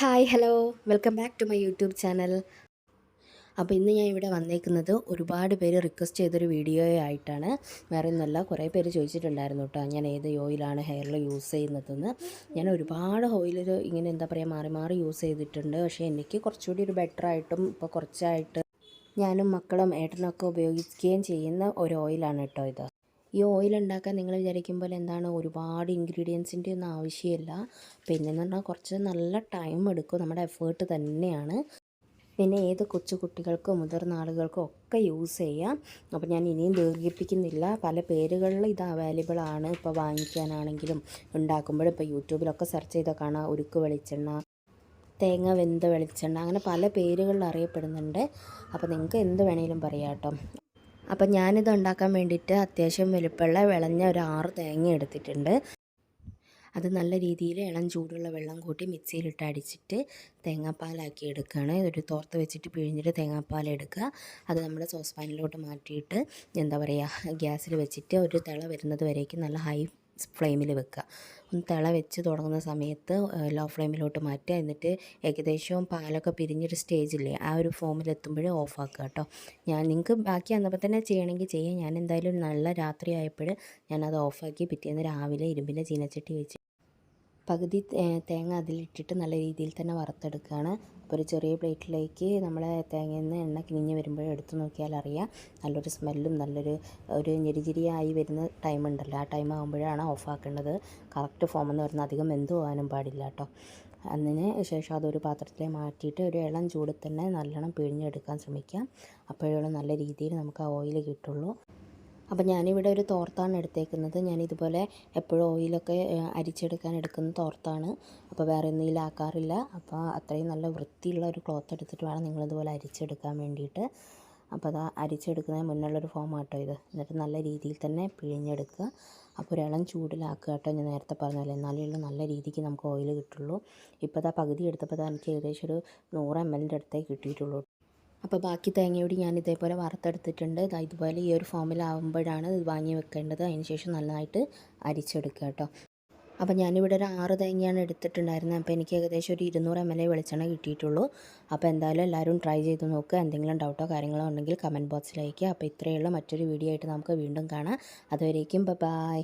Hi hello welcome back to my YouTube channel. അപ്പോൾ ഇന്ന് ഞാൻ ഇവിടെ വന്നേക്കുന്നത് ഒരുപാട് പേര് റിക്വസ്റ്റ് ചെയ്തൊരു വീഡിയോ ആയിട്ടാണ്. വേറെ ഒന്നുമല്ല, കുറേ പേര് ചോദിച്ചിട്ടുണ്ടായിരുന്നു കേട്ടോ ഞാൻ ഏത് ഓയിലാണ് ഹെയറിൽ യൂസ് ചെയ്യുന്നതെന്ന്. ഞാൻ ഒരുപാട് ഓയിൽ ഇങ്ങനെ എന്താ പറയുക മാറി മാറി യൂസ് ചെയ്തിട്ടുണ്ട്. പക്ഷേ എനിക്ക് കുറച്ചുകൂടി ഒരു ബെറ്ററായിട്ടും ഇപ്പോൾ കുറച്ചായിട്ട് ഞാനും മക്കളും ഏട്ടനൊക്കെ ഉപയോഗിക്കുകയും ചെയ്യുന്ന ഒരു ഓയിലാണ് കേട്ടോ ഇത്. ഈ ഓയിൽ ഉണ്ടാക്കാൻ നിങ്ങൾ വിചാരിക്കുമ്പോൾ എന്താണ് ഒരുപാട് ഇൻഗ്രീഡിയൻസിൻ്റെ ഒന്നും ആവശ്യമില്ല. പിന്നെന്ന് പറഞ്ഞാൽ കുറച്ച് നല്ല ടൈം എടുക്കും, നമ്മുടെ എഫേർട്ട് തന്നെയാണ്. പിന്നെ ഏത് കൊച്ചു കുട്ടികൾക്കോ മുതിർന്ന ആളുകൾക്കോ ഒക്കെ യൂസ് ചെയ്യാം. അപ്പോൾ ഞാൻ ഇനിയും ദീർഘിപ്പിക്കുന്നില്ല. പല പേരുകളിൽ ഇത് അവൈലബിൾ ആണ്. ഇപ്പോൾ വാങ്ങിക്കാനാണെങ്കിലും ഉണ്ടാക്കുമ്പോഴും ഇപ്പോൾ യൂട്യൂബിലൊക്കെ സെർച്ച് ചെയ്താൽ കാണാം ഉരുക്ക് വെളിച്ചെണ്ണ, തേങ്ങ വെന്ത വെളിച്ചെണ്ണ, അങ്ങനെ പല പേരുകളിൽ അറിയപ്പെടുന്നുണ്ട്. അപ്പോൾ നിങ്ങൾക്ക് എന്ത് വേണേലും പറയാം കേട്ടോ. അപ്പം ഞാനിത് ഉണ്ടാക്കാൻ വേണ്ടിയിട്ട് അത്യാവശ്യം വലുപ്പമുള്ള വിളഞ്ഞ ഒരു 6 തേങ്ങ എടുത്തിട്ടുണ്ട്. അത് നല്ല രീതിയിൽ ഇളം ചൂടുള്ള വെള്ളം കൂട്ടി മിക്സിയിലിട്ട് അടിച്ചിട്ട് തേങ്ങാപ്പാലാക്കി എടുക്കുകയാണ്. ഒരു തോർത്ത് വെച്ചിട്ട് പിഴിഞ്ഞിട്ട് തേങ്ങാപ്പാൽ എടുക്കുക. അത് നമ്മുടെ സോസ് പാനിലോട്ട് മാറ്റിയിട്ട് എന്താ പറയുക ഗ്യാസിൽ വെച്ചിട്ട് ഒരു തിള വരുന്നത് വരേക്കും നല്ല ഹൈ ഫ്ലെയിമിൽ വെക്കുക. ഒന്ന് തിള വെച്ച് തുടങ്ങുന്ന സമയത്ത് ലോ ഫ്ലെയിമിലോട്ട് മാറ്റുക. എന്നിട്ട് ഏകദേശം പാലൊക്കെ പിരിഞ്ഞൊരു സ്റ്റേജില്ലേ ആ ഒരു ഫോമിലെത്തുമ്പോഴേ ഓഫാക്കുക കേട്ടോ. നിങ്ങൾക്ക് ബാക്കി വന്നപ്പോൾ തന്നെ ചെയ്യണമെങ്കിൽ ചെയ്യാം. ഞാൻ എന്തായാലും നല്ല രാത്രി ആയപ്പോൾ ഞാനത് ഓഫാക്കി പിറ്റേന്ന് രാവിലെ ഇരുമ്പിൻ്റെ ചീനച്ചട്ടി വെച്ച് പകുതി തേങ്ങ അതിലിട്ടിട്ട് നല്ല രീതിയിൽ തന്നെ വറുത്തെടുക്കുകയാണ്. അപ്പോൾ ഒരു ചെറിയ പ്ലേറ്റിലേക്ക് നമ്മൾ തേങ്ങയിൽ നിന്ന് എണ്ണ കിനിഞ്ഞ് വരുമ്പോൾ എടുത്ത് നോക്കിയാൽ അറിയാം നല്ലൊരു സ്മെല്ലും ഒരു ഞെരിചിരിയായി വരുന്ന ടൈം ഉണ്ടല്ലോ, ആ ടൈം ആകുമ്പോഴാണ് ഓഫാക്കേണ്ടത്. കറക്റ്റ് ഫോമെന്ന് പറഞ്ഞാൽ അധികം വെന്ത് പോകാനും പാടില്ല കേട്ടോ. അതിന് ശേഷം അതൊരു പാത്രത്തിൽ മാറ്റിയിട്ട് ഒരു ഇളം ചൂടിൽ തന്നെ നല്ലോണം പിഴിഞ്ഞെടുക്കാൻ ശ്രമിക്കാം. അപ്പോഴുള്ള നല്ല രീതിയിൽ നമുക്ക് ആ ഓയിൽ കിട്ടുള്ളൂ. അപ്പോൾ ഞാനിവിടെ ഒരു തോർത്താണ് എടുത്തേക്കുന്നത്. ഞാനിതുപോലെ എപ്പോഴും ഓയിലൊക്കെ അരിച്ചെടുക്കാൻ എടുക്കുന്ന തോർത്താണ്. അപ്പോൾ വേറെ ഒന്നിലാക്കാറില്ല. അപ്പോൾ അത്രയും നല്ല വൃത്തിയുള്ള ഒരു ക്ലോത്ത് എടുത്തിട്ട് വേണം നിങ്ങളിതുപോലെ അരിച്ചെടുക്കാൻ വേണ്ടിയിട്ട്. അപ്പോൾ അത് അരിച്ചെടുക്കുന്നതിന് മുന്നുള്ളൊരു ഫോമാട്ടോ ഇത്. എന്നിട്ട് നല്ല രീതിയിൽ തന്നെ പിഴിഞ്ഞെടുക്കുക. അപ്പോൾ ഒരു ഇളം ചൂടിലാക്കുക കേട്ടോ. ഞാൻ നേരത്തെ പറഞ്ഞല്ലോ, എന്നാലേ നല്ല രീതിക്ക് നമുക്ക് ഓയിൽ കിട്ടുള്ളൂ. ഇപ്പോൾ അതാ പകുതി എടുത്തപ്പോൾ എനിക്ക് ഏകദേശം ഒരു 100 ml അടുത്തേ കിട്ടിയിട്ടുള്ളൂ. അപ്പോൾ ബാക്കി തേങ്ങയോട് ഞാൻ ഇതേപോലെ വറുത്തെടുത്തിട്ടുണ്ട്. ഇതുപോലെ ഈ ഒരു ഫോമിലാവുമ്പോഴാണ് ഇത് വാങ്ങി വെക്കേണ്ടത്. അതിന് ശേഷം നന്നായിട്ട് അരിച്ചെടുക്കുക കേട്ടോ. അപ്പോൾ ഞാനിവിടെ ഒരു 6 തേങ്ങയാണ് എടുത്തിട്ടുണ്ടായിരുന്നത്. അപ്പോൾ എനിക്ക് ഏകദേശം ഒരു 200 ml വെളിച്ചെണ്ണ കിട്ടിയിട്ടുള്ളൂ. അപ്പോൾ എന്തായാലും എല്ലാവരും ട്രൈ ചെയ്ത് നോക്കുക. എന്തെങ്കിലും ഡൗട്ടോ കാര്യങ്ങളോ ഉണ്ടെങ്കിൽ കമൻറ്റ് ബോക്സിൽ അയയ്ക്കുക. അപ്പോൾ ഇത്രയുള്ള മറ്റൊരു വീഡിയോ ആയിട്ട് നമുക്ക് വീണ്ടും കാണാം. അതുവരേക്കും ബൈ.